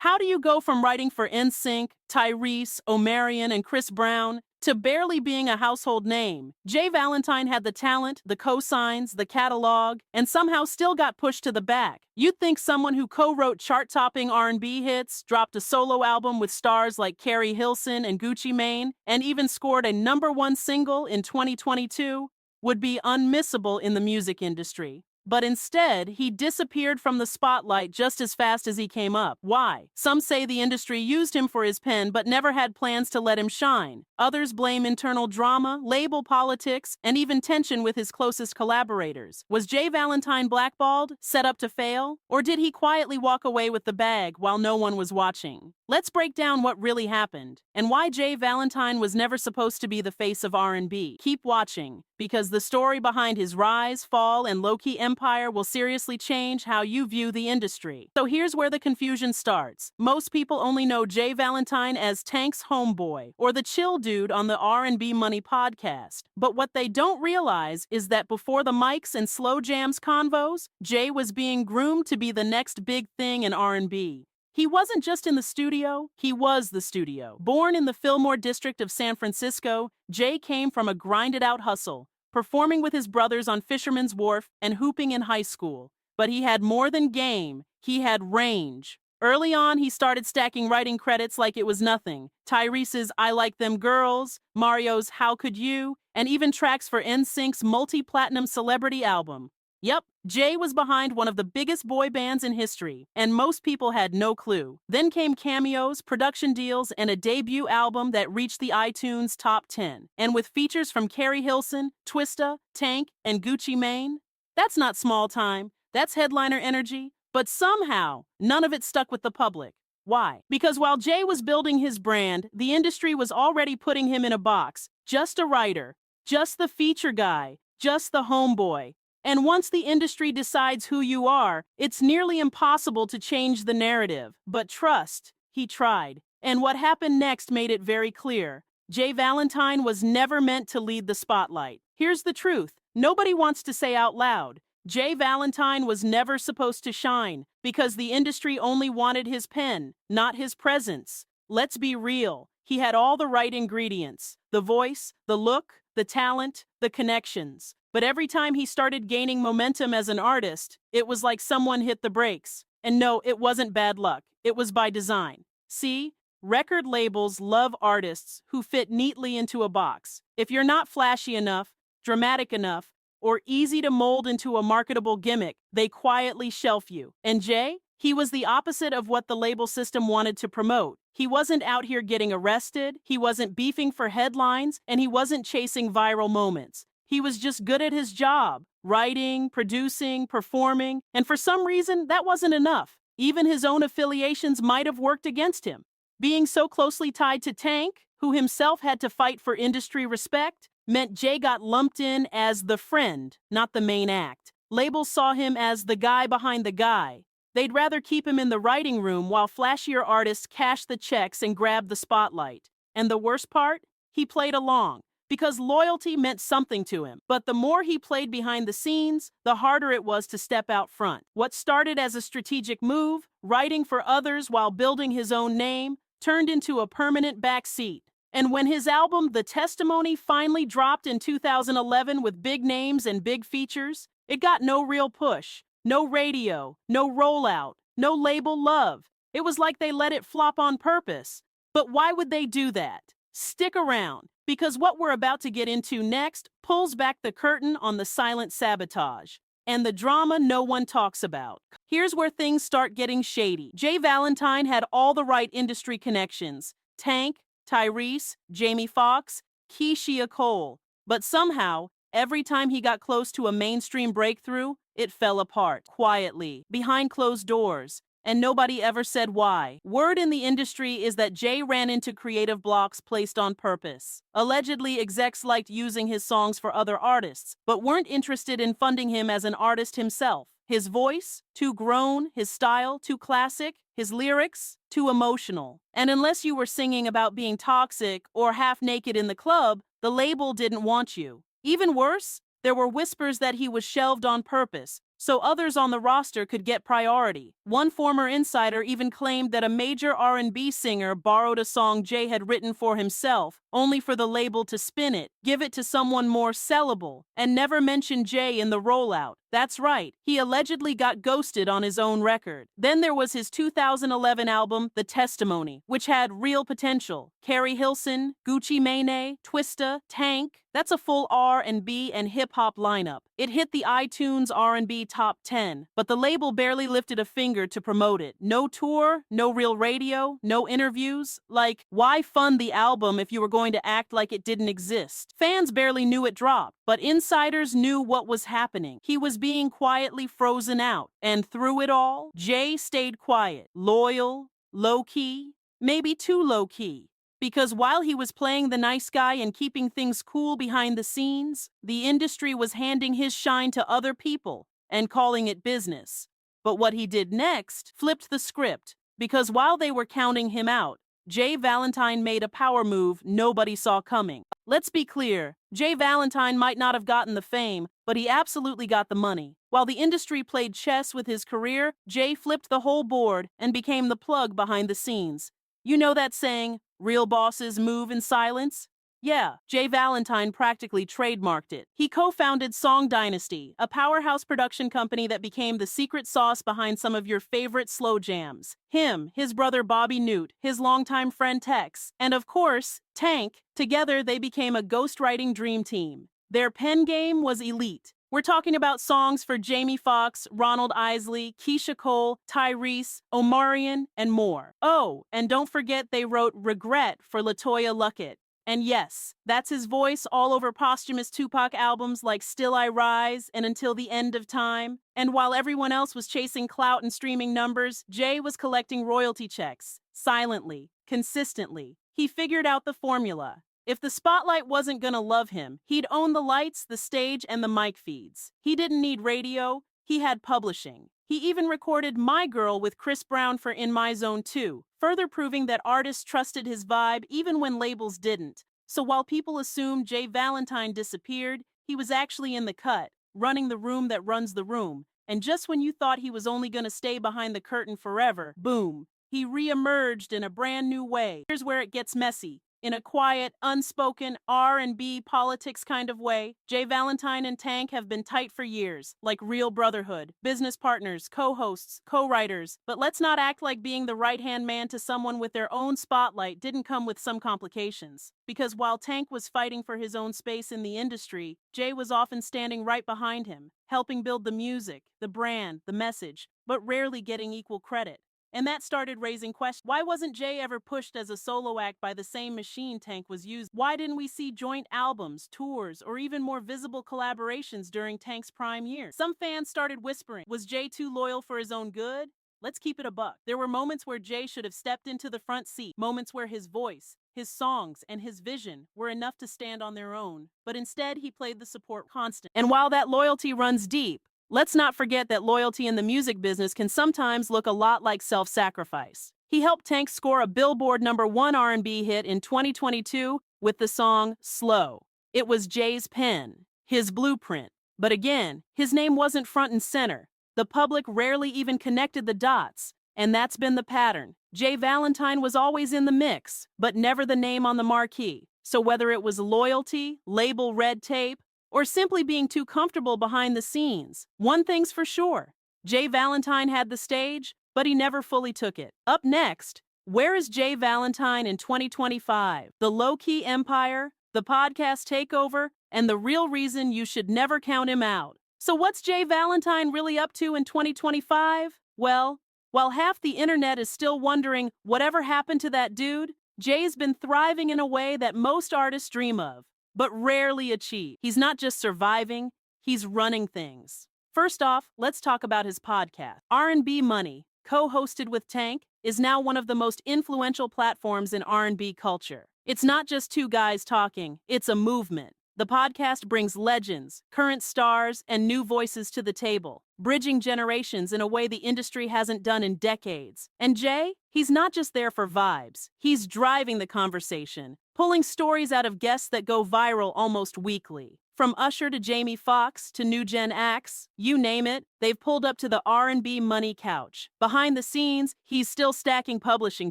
How do you go from writing for NSYNC, Tyrese, Omarion, and Chris Brown to barely being a household name? J Valentine had the talent, the cosigns, the catalog, and somehow still got pushed to the back. You'd think someone who co-wrote chart-topping R&B hits, dropped a solo album with stars like Carrie Hilson and Gucci Mane, and even scored a #1 single in 2022 would be unmissable in the music industry. But instead, he disappeared from the spotlight just as fast as he came up. Why? Some say the industry used him for his pen but never had plans to let him shine. Others blame internal drama, label politics, and even tension with his closest collaborators. Was J Valentine blackballed, set up to fail? Or did he quietly walk away with the bag while no one was watching? Let's break down what really happened and why J Valentine was never supposed to be the face of R&B. Keep watching, because the story behind his rise, fall, and low-key empire will seriously change how you view the industry. So here's where the confusion starts. Most people only know J Valentine as Tank's homeboy, or the chill dude on the R&B Money podcast. But what they don't realize is that before the mics and slow jams convos, Jay was being groomed to be the next big thing in R&B. He wasn't just in the studio, he was the studio. Born in the Fillmore district of San Francisco, Jay came from a grinded-out hustle, performing with his brothers on Fisherman's Wharf and hooping in high school. But he had more than game, he had range. Early on, he started stacking writing credits like it was nothing. Tyrese's I Like Them Girls, Mario's How Could You, and even tracks for NSYNC's multi-platinum Celebrity album. Yep, Jay was behind one of the biggest boy bands in history, and most people had no clue. Then came cameos, production deals, and a debut album that reached the iTunes Top 10. And with features from Carrie Hilson, Twista, Tank, and Gucci Mane, that's not small time, that's headliner energy. But somehow, none of it stuck with the public. Why? Because while Jay was building his brand, the industry was already putting him in a box. Just a writer, just the feature guy, just the homeboy. And once the industry decides who you are, it's nearly impossible to change the narrative. But trust, he tried. And what happened next made it very clear. J Valentine was never meant to lead the spotlight. Here's the truth. Nobody wants to say out loud. J Valentine was never supposed to shine because the industry only wanted his pen, not his presence. Let's be real. He had all the right ingredients. The voice, the look, the talent, the connections. But every time he started gaining momentum as an artist, it was like someone hit the brakes. And no, it wasn't bad luck. It was by design. See, record labels love artists who fit neatly into a box. If you're not flashy enough, dramatic enough, or easy to mold into a marketable gimmick, they quietly shelf you. And Jay? He was the opposite of what the label system wanted to promote. He wasn't out here getting arrested, he wasn't beefing for headlines, and he wasn't chasing viral moments. He was just good at his job, writing, producing, performing, and for some reason, that wasn't enough. Even his own affiliations might have worked against him. Being so closely tied to Tank, who himself had to fight for industry respect, meant Jay got lumped in as the friend, not the main act. Labels saw him as the guy behind the guy. They'd rather keep him in the writing room while flashier artists cashed the checks and grabbed the spotlight. And the worst part? He played along, because loyalty meant something to him. But the more he played behind the scenes, the harder it was to step out front. What started as a strategic move, writing for others while building his own name, turned into a permanent backseat. And when his album The Testimony finally dropped in 2011 with big names and big features, it got no real push. No radio, no rollout, no label love. It was like they let it flop on purpose. But why would they do that? Stick around, because what we're about to get into next pulls back the curtain on the silent sabotage and the drama no one talks about. Here's where things start getting shady. J Valentine had all the right industry connections. Tank, Tyrese, Jamie Foxx, Keisha Cole. But somehow, every time he got close to a mainstream breakthrough, it fell apart, quietly, behind closed doors, and nobody ever said why. Word in the industry is that Jay ran into creative blocks placed on purpose. Allegedly, execs liked using his songs for other artists, but weren't interested in funding him as an artist himself. His voice, too grown, his style, too classic, his lyrics, too emotional. And unless you were singing about being toxic or half naked in the club, the label didn't want you. Even worse, there were whispers that he was shelved on purpose, so others on the roster could get priority. One former insider even claimed that a major R&B singer borrowed a song Jay had written for himself, only for the label to spin it, give it to someone more sellable, and never mention Jay in the rollout. That's right, he allegedly got ghosted on his own record. Then there was his 2011 album, The Testimony, which had real potential. Carrie Hilson, Gucci Mane, Twista, Tank. That's a full R&B and hip-hop lineup. It hit the iTunes R&B top 10, but the label barely lifted a finger to promote it. No tour, no real radio, no interviews. Like, why fund the album if you were going to act like it didn't exist? Fans barely knew it dropped, but insiders knew what was happening. He was being quietly frozen out. And through it all, Jay stayed quiet, loyal, low-key, maybe too low-key. Because while he was playing the nice guy and keeping things cool behind the scenes, the industry was handing his shine to other people and calling it business. But what he did next flipped the script, because while they were counting him out, J Valentine made a power move nobody saw coming. Let's be clear, J Valentine might not have gotten the fame, but he absolutely got the money. While the industry played chess with his career, Jay flipped the whole board and became the plug behind the scenes. You know that saying, real bosses move in silence? Yeah, J Valentine practically trademarked it. He co-founded Song Dynasty, a powerhouse production company that became the secret sauce behind some of your favorite slow jams. Him, his brother Bobby Newt, his longtime friend Tex, and of course, Tank. Together they became a ghostwriting dream team. Their pen game was elite. We're talking about songs for Jamie Foxx, Ronald Isley, Keisha Cole, Tyrese, Omarion, and more. Oh, and don't forget they wrote Regret for LaToya Luckett. And yes, that's his voice all over posthumous Tupac albums like Still I Rise and Until the End of Time. And while everyone else was chasing clout and streaming numbers, Jay was collecting royalty checks, silently, consistently. He figured out the formula. If the spotlight wasn't gonna love him, he'd own the lights, the stage, and the mic feeds. He didn't need radio, he had publishing. He even recorded My Girl with Chris Brown for In My Zone 2, further proving that artists trusted his vibe even when labels didn't. So while people assumed J Valentine disappeared, he was actually in the cut, running the room that runs the room. And just when you thought he was only gonna stay behind the curtain forever, boom, he re-emerged in a brand new way. Here's where it gets messy. In a quiet, unspoken R&B politics kind of way, J Valentine and Tank have been tight for years, like real brotherhood, business partners, co-hosts, co-writers. But let's not act like being the right-hand man to someone with their own spotlight didn't come with some complications. Because while Tank was fighting for his own space in the industry, Jay was often standing right behind him, helping build the music, the brand, the message, but rarely getting equal credit. And that started raising questions. Why wasn't Jay ever pushed as a solo act by the same machine Tank was using? Why didn't we see joint albums, tours, or even more visible collaborations during Tank's prime years? Some fans started whispering, was Jay too loyal for his own good? Let's keep it a buck. There were moments where Jay should have stepped into the front seat, moments where his voice, his songs, and his vision were enough to stand on their own. But instead, he played the support constant. And while that loyalty runs deep, let's not forget that loyalty in the music business can sometimes look a lot like self-sacrifice. He helped Tank score a Billboard #1 R&B hit in 2022 with the song Slow. It was Jay's pen, his blueprint. But again, his name wasn't front and center. The public rarely even connected the dots, and that's been the pattern. J Valentine was always in the mix, but never the name on the marquee. So whether it was loyalty, label red tape, or simply being too comfortable behind the scenes, one thing's for sure. J Valentine had the stage, but he never fully took it. Up next, where is J Valentine in 2025? The low-key empire, the podcast takeover, and the real reason you should never count him out. So what's J Valentine really up to in 2025? Well, while half the internet is still wondering whatever happened to that dude, Jay's been thriving in a way that most artists dream of, but rarely achieve. He's not just surviving, he's running things. First off, let's talk about his podcast. R&B Money, co-hosted with Tank, is now one of the most influential platforms in R&B culture. It's not just two guys talking, it's a movement. The podcast brings legends, current stars, and new voices to the table, bridging generations in a way the industry hasn't done in decades. And Jay, he's not just there for vibes, he's driving the conversation, pulling stories out of guests that go viral almost weekly. From Usher to Jamie Foxx to new gen acts, you name it, they've pulled up to the R&B Money couch. Behind the scenes, he's still stacking publishing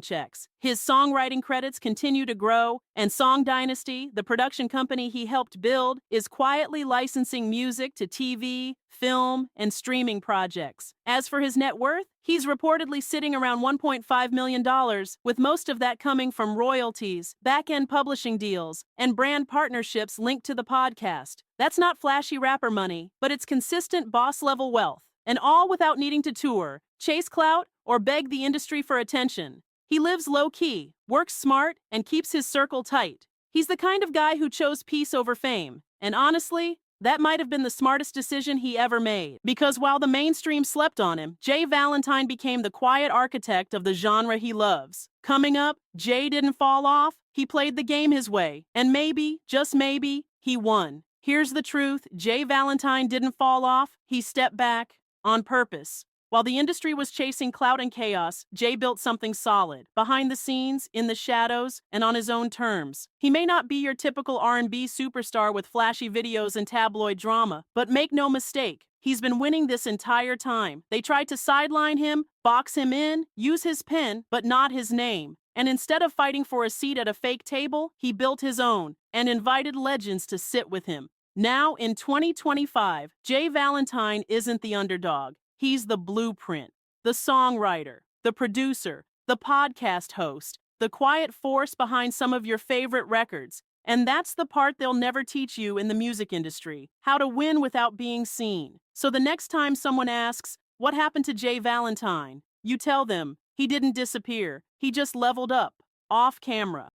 checks. His songwriting credits continue to grow, and Song Dynasty, the production company he helped build, is quietly licensing music to TV, film, and streaming projects. As for his net worth, he's reportedly sitting around $1.5 million, with most of that coming from royalties, back-end publishing deals, and brand partnerships linked to the podcast. That's not flashy rapper money, but it's consistent boss-level wealth. And all without needing to tour, chase clout, or beg the industry for attention. He lives low-key, works smart, and keeps his circle tight. He's the kind of guy who chose peace over fame. And honestly, that might have been the smartest decision he ever made. Because while the mainstream slept on him, J Valentine became the quiet architect of the genre he loves. Coming up, Jay didn't fall off, he played the game his way. And maybe, just maybe, he won. Here's the truth, J Valentine didn't fall off, he stepped back on purpose. While the industry was chasing clout and chaos, Jay built something solid, behind the scenes, in the shadows, and on his own terms. He may not be your typical R&B superstar with flashy videos and tabloid drama, but make no mistake, he's been winning this entire time. They tried to sideline him, box him in, use his pen, but not his name. And instead of fighting for a seat at a fake table, he built his own and invited legends to sit with him. Now, in 2025, J Valentine isn't the underdog. He's the blueprint, the songwriter, the producer, the podcast host, the quiet force behind some of your favorite records. And that's the part they'll never teach you in the music industry, how to win without being seen. So the next time someone asks, what happened to J Valentine? You tell them, he didn't disappear, he just leveled up, off camera.